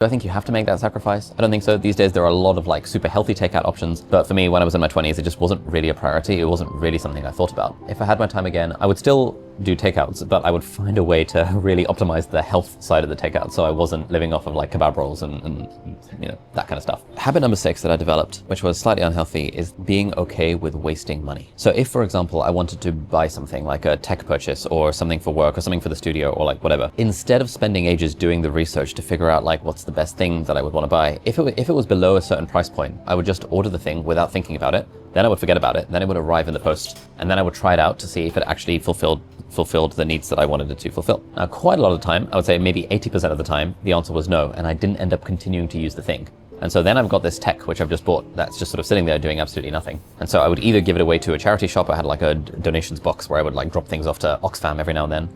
Do I think you have to make that sacrifice? I don't think so. These days there are a lot of like super healthy takeout options, but for me, when I was in my 20s, it just wasn't really a priority. It wasn't really something I thought about. If I had my time again, I would still do takeouts, but I would find a way to really optimize the health side of the takeout, so I wasn't living off of like kebab rolls and you know, that kind of stuff. Habit number 6 that I developed, which was slightly unhealthy, is being okay with wasting money. So if, for example, I wanted to buy something like a tech purchase or something for work or something for the studio or like whatever, instead of spending ages doing the research to figure out like what's the best thing that I would want to buy, if it was below a certain price point, I would just order the thing without thinking about it. Then I would forget about it. Then it would arrive in the post, and then I would try it out to see if it actually fulfilled the needs that I wanted it to fulfill. Now, quite a lot of the time, I would say maybe 80% of the time, the answer was no, and I didn't end up continuing to use the thing. And so then I've got this tech, which I've just bought, that's just sort of sitting there doing absolutely nothing. And so I would either give it away to a charity shop. I had like a donations box where I would like drop things off to Oxfam every now and then,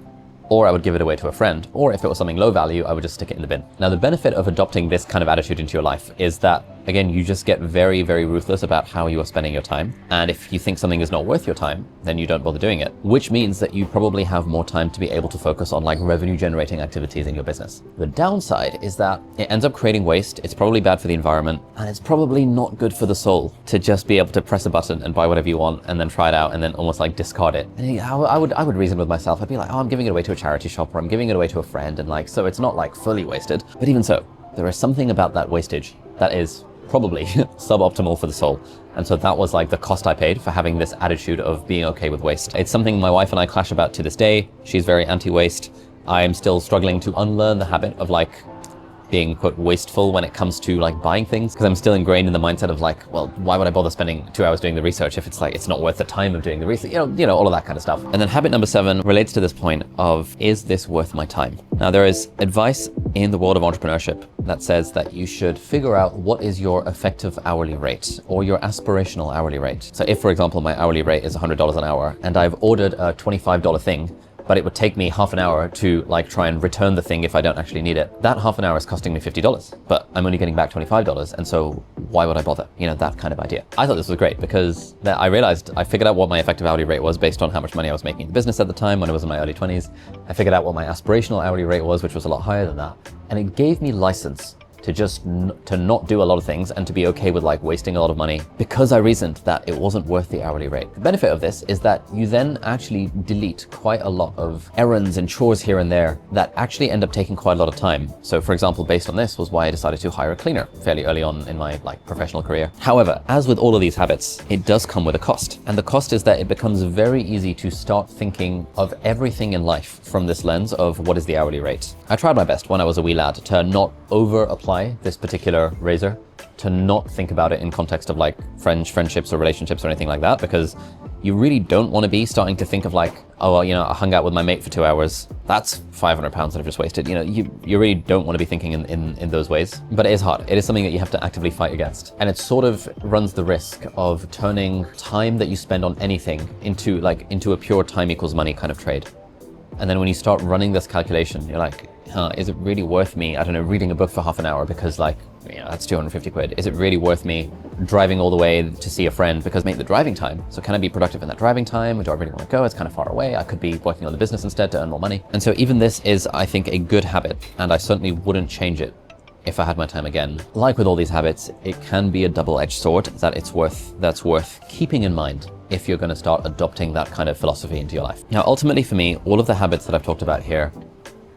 or I would give it away to a friend, or if it was something low value, I would just stick it in the bin. Now, the benefit of adopting this kind of attitude into your life is that, again, you just get very, very ruthless about how you are spending your time. And if you think something is not worth your time, then you don't bother doing it, which means that you probably have more time to be able to focus on like revenue generating activities in your business. The downside is that it ends up creating waste. It's probably bad for the environment, and it's probably not good for the soul to just be able to press a button and buy whatever you want and then try it out and then almost like discard it. And I would reason with myself. I'd be like, oh, I'm giving it away to a charity shop, or I'm giving it away to a friend, and like, so it's not like fully wasted. But even so, there is something about that wastage that is probably suboptimal for the soul. And so that was like the cost I paid for having this attitude of being okay with waste. It's something my wife and I clash about to this day. She's very anti-waste. I am still struggling to unlearn the habit of like being quote wasteful when it comes to like buying things, because I'm still ingrained in the mindset of like, well, why would I bother spending 2 hours doing the research if it's like it's not worth the time of doing the research, you know all of that kind of stuff. And then habit number 7 relates to this point of, is this worth my time? Now, there is advice in the world of entrepreneurship that says that you should figure out what is your effective hourly rate or your aspirational hourly rate. So if, for example, my hourly rate is $100 an hour and I've ordered a $25 thing, but it would take me half an hour to like try and return the thing if I don't actually need it, that half an hour is costing me $50, but I'm only getting back $25. And so why would I bother? You know, that kind of idea. I thought this was great because I realized I figured out what my effective hourly rate was based on how much money I was making in the business at the time when I was in my early 20s. I figured out what my aspirational hourly rate was, which was a lot higher than that. And it gave me license to just to not do a lot of things and to be okay with like wasting a lot of money, because I reasoned that it wasn't worth the hourly rate. The benefit of this is that you then actually delete quite a lot of errands and chores here and there that actually end up taking quite a lot of time. So for example, based on this was why I decided to hire a cleaner fairly early on in my like professional career. However, as with all of these habits, it does come with a cost. And the cost is that it becomes very easy to start thinking of everything in life from this lens of what is the hourly rate. I tried my best when I was a wee lad to not over apply this particular razor, to not think about it in context of like friendships or relationships or anything like that, because you really don't want to be starting to think of like, oh, well, you know, I hung out with my mate for 2 hours. That's 500 pounds that I've just wasted. You know, you really don't want to be thinking in those ways, but it is hard. It is something that you have to actively fight against. And it sort of runs the risk of turning time that you spend on anything into a pure time equals money kind of trade. And then when you start running this calculation, you're like, is it really worth me, I don't know, reading a book for half an hour because like, you know, that's 250 quid. Is it really worth me driving all the way to see a friend because make the driving time? So can I be productive in that driving time? Or do I really want to go? It's kind of far away. I could be working on the business instead to earn more money. And so even this is, I think, a good habit, and I certainly wouldn't change it if I had my time again. Like with all these habits, it can be a double-edged sword that's worth keeping in mind if you're going to start adopting that kind of philosophy into your life. Now, ultimately for me, all of the habits that I've talked about here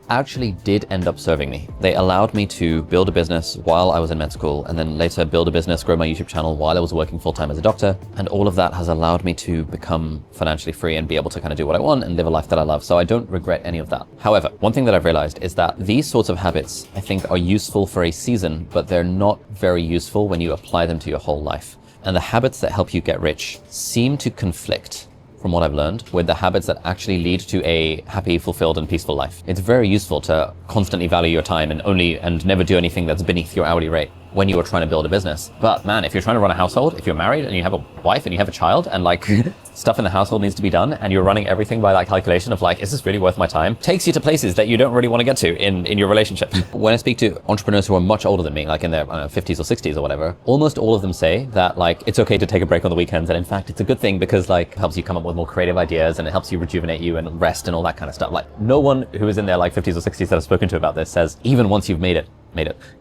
actually did end up serving me. They allowed me to build a business while I was in med school, and then later build a business, grow my YouTube channel while I was working full-time as a doctor. And all of that has allowed me to become financially free and be able to kind of do what I want and live a life that I love. So I don't regret any of that. However, one thing that I've realized is that these sorts of habits, I think, are useful for a season, but they're not very useful when you apply them to your whole life. And the habits that help you get rich seem to conflict, from what I've learned, with the habits that actually lead to a happy, fulfilled, and peaceful life. It's very useful to constantly value your time and never do anything that's beneath your hourly rate. when you are trying to build a business. But man, if you're trying to run a household, if you're married and you have a wife and you have a child and like stuff in the household needs to be done and you're running everything by that calculation of like, is this really worth my time? Takes you to places that you don't really want to get to in your relationship. When I speak to entrepreneurs who are much older than me, like in their 50s or 60s or whatever, almost all of them say that like, it's okay to take a break on the weekends. And in fact, it's a good thing because like it helps you come up with more creative ideas and it helps you rejuvenate you and rest and all that kind of stuff. Like no one who is in their like 50s or 60s that I've spoken to about this says, even once you've made it,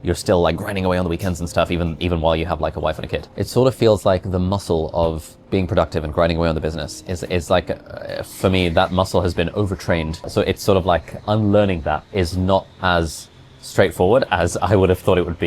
you're still like grinding away on the weekends and stuff, even while you have like a wife and a kid. It sort of feels like the muscle of being productive and grinding away on the business is like, for me, that muscle has been overtrained. So it's sort of like unlearning that is not as straightforward as I would have thought it would be.